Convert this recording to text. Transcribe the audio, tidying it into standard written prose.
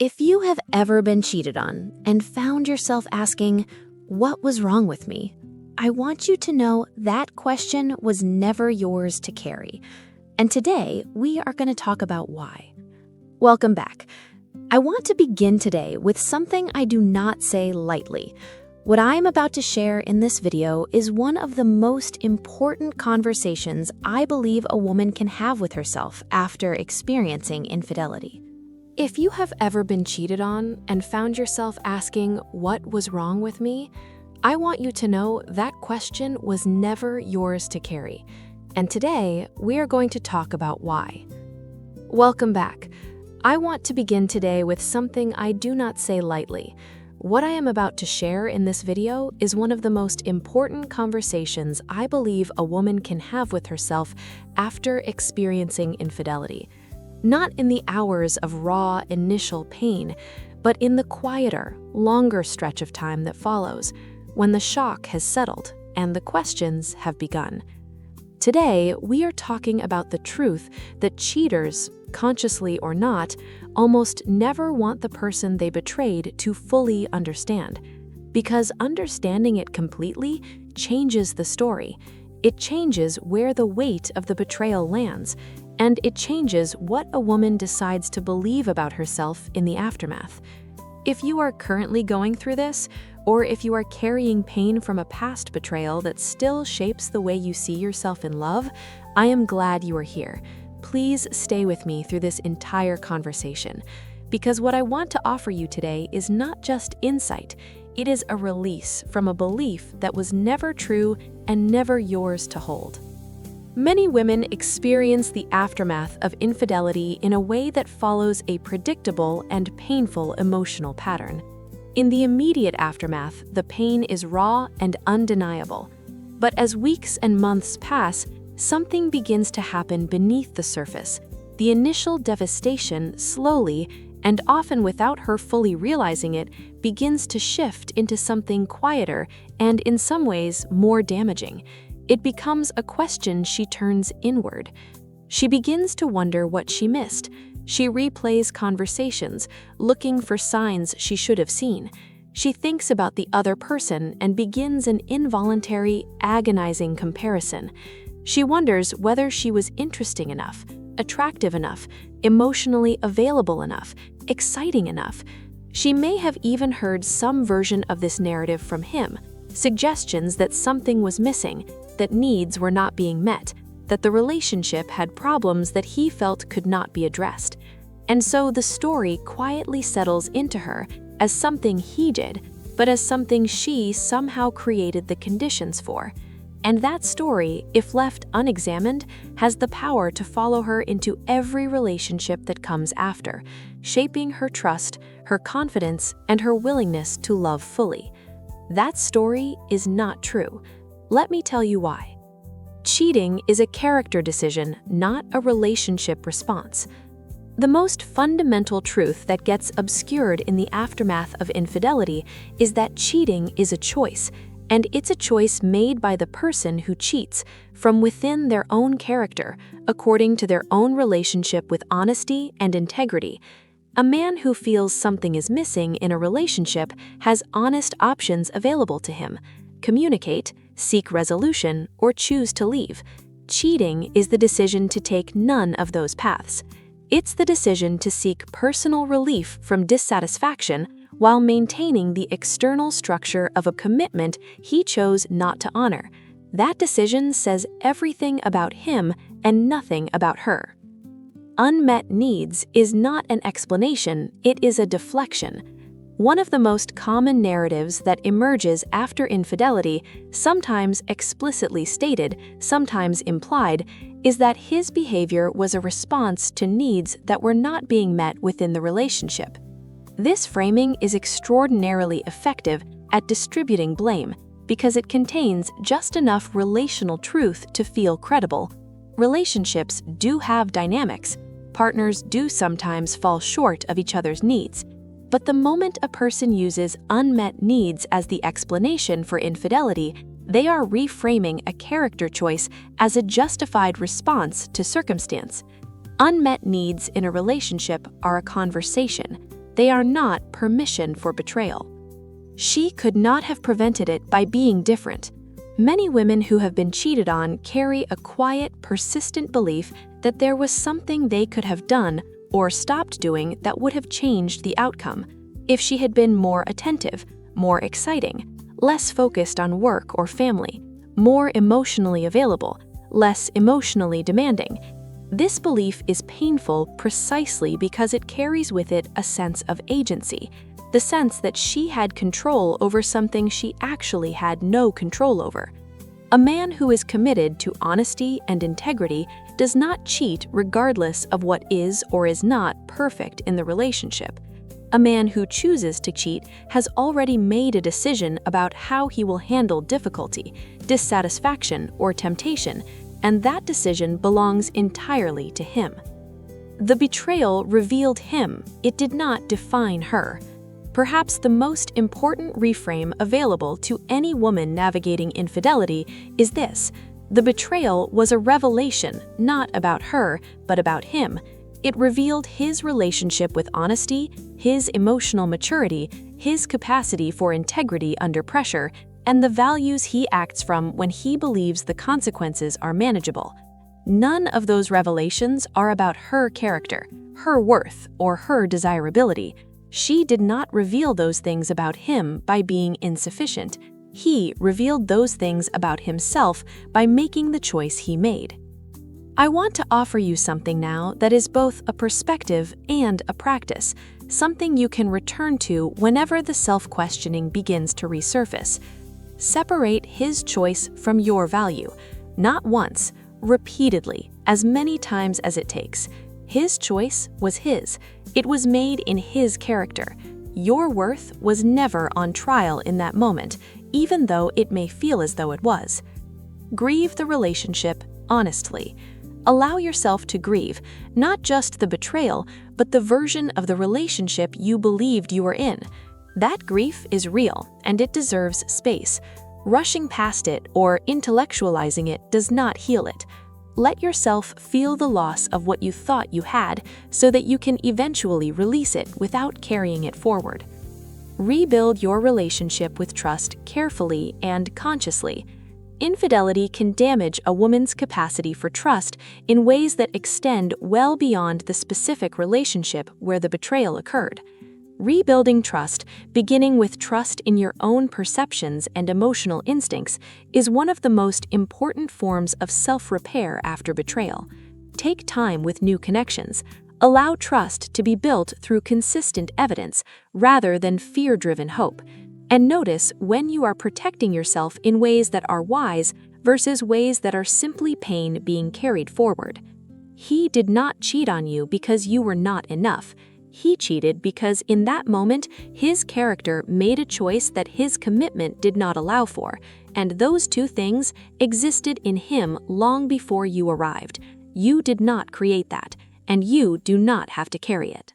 If you have ever been cheated on and found yourself asking, "What was wrong with me?" I want you to know that question was never yours to carry. And today, we are going to talk about why. Welcome back. I want to begin today with something I do not say lightly. What I am about to share in this video is one of the most important conversations I believe a woman can have with herself after experiencing infidelity. If you have ever been cheated on and found yourself asking, "What was wrong with me?" I want you to know that question was never yours to carry. And today, we are going to talk about why. Welcome back. I want to begin today with something I do not say lightly. What I am about to share in this video is one of the most important conversations I believe a woman can have with herself after experiencing infidelity. Not in the hours of raw initial pain, but in the quieter, longer stretch of time that follows, when the shock has settled and the questions have begun. Today, we are talking about the truth that cheaters, consciously or not, almost never want the person they betrayed to fully understand. Because understanding it completely changes the story. It changes where the weight of the betrayal lands, and it changes what a woman decides to believe about herself in the aftermath. If you are currently going through this, or if you are carrying pain from a past betrayal that still shapes the way you see yourself in love, I am glad you are here. Please stay with me through this entire conversation, because what I want to offer you today is not just insight, it is a release from a belief that was never true and never yours to hold. Many women experience the aftermath of infidelity in a way that follows a predictable and painful emotional pattern. In the immediate aftermath, the pain is raw and undeniable. But as weeks and months pass, something begins to happen beneath the surface. The initial devastation slowly, and often without her fully realizing it, begins to shift into something quieter and, in some ways, more damaging. It becomes a question she turns inward. She begins to wonder what she missed. She replays conversations, looking for signs she should have seen. She thinks about the other person and begins an involuntary, agonizing comparison. She wonders whether she was interesting enough, attractive enough, emotionally available enough, exciting enough. She may have even heard some version of this narrative from him, suggestions that something was missing, that needs were not being met, that the relationship had problems that he felt could not be addressed. And so the story quietly settles into her as something he did, but as something she somehow created the conditions for. And that story, if left unexamined, has the power to follow her into every relationship that comes after, shaping her trust, her confidence, and her willingness to love fully. That story is not true. Let me tell you why. Cheating is a character decision, not a relationship response. The most fundamental truth that gets obscured in the aftermath of infidelity is that cheating is a choice, and it's a choice made by the person who cheats from within their own character, according to their own relationship with honesty and integrity. A man who feels something is missing in a relationship has honest options available to him: communicate, seek resolution, or choose to leave. Cheating is the decision to take none of those paths. It's the decision to seek personal relief from dissatisfaction while maintaining the external structure of a commitment he chose not to honor. That decision says everything about him and nothing about her. Unmet needs is not an explanation, it is a deflection. One of the most common narratives that emerges after infidelity, sometimes explicitly stated, sometimes implied, is that his behavior was a response to needs that were not being met within the relationship. This framing is extraordinarily effective at distributing blame because it contains just enough relational truth to feel credible. Relationships do have dynamics. Partners do sometimes fall short of each other's needs. But the moment a person uses unmet needs as the explanation for infidelity, they are reframing a character choice as a justified response to circumstance. Unmet needs in a relationship are a conversation. They are not permission for betrayal. She could not have prevented it by being different. Many women who have been cheated on carry a quiet, persistent belief that there was something they could have done or stopped doing that would have changed the outcome if she had been more attentive, more exciting, less focused on work or family, more emotionally available, less emotionally demanding. This belief is painful precisely because it carries with it a sense of agency, the sense that she had control over something she actually had no control over. A man who is committed to honesty and integrity does not cheat regardless of what is or is not perfect in the relationship. A man who chooses to cheat has already made a decision about how he will handle difficulty, dissatisfaction, or temptation, and that decision belongs entirely to him. The betrayal revealed him, it did not define her. Perhaps the most important reframe available to any woman navigating infidelity is this: the betrayal was a revelation not about her, but about him. It revealed his relationship with honesty, his emotional maturity, his capacity for integrity under pressure, and the values he acts from when he believes the consequences are manageable. None of those revelations are about her character, her worth, or her desirability. She did not reveal those things about him by being insufficient. He revealed those things about himself by making the choice he made. I want to offer you something now that is both a perspective and a practice, something you can return to whenever the self-questioning begins to resurface. Separate his choice from your value, not once, repeatedly, as many times as it takes. His choice was his. It was made in his character. Your worth was never on trial in that moment, even though it may feel as though it was. Grieve the relationship honestly. Allow yourself to grieve, not just the betrayal, but the version of the relationship you believed you were in. That grief is real, and it deserves space. Rushing past it or intellectualizing it does not heal it. Let yourself feel the loss of what you thought you had so that you can eventually release it without carrying it forward. Rebuild your relationship with trust carefully and consciously. Infidelity can damage a woman's capacity for trust in ways that extend well beyond the specific relationship where the betrayal occurred. Rebuilding trust, beginning with trust in your own perceptions and emotional instincts, is one of the most important forms of self-repair after betrayal. Take time with new connections. Allow trust to be built through consistent evidence rather than fear-driven hope. And notice when you are protecting yourself in ways that are wise versus ways that are simply pain being carried forward. He did not cheat on you because you were not enough. He cheated because in that moment, his character made a choice that his commitment did not allow for, and those two things existed in him long before you arrived. You did not create that, and you do not have to carry it.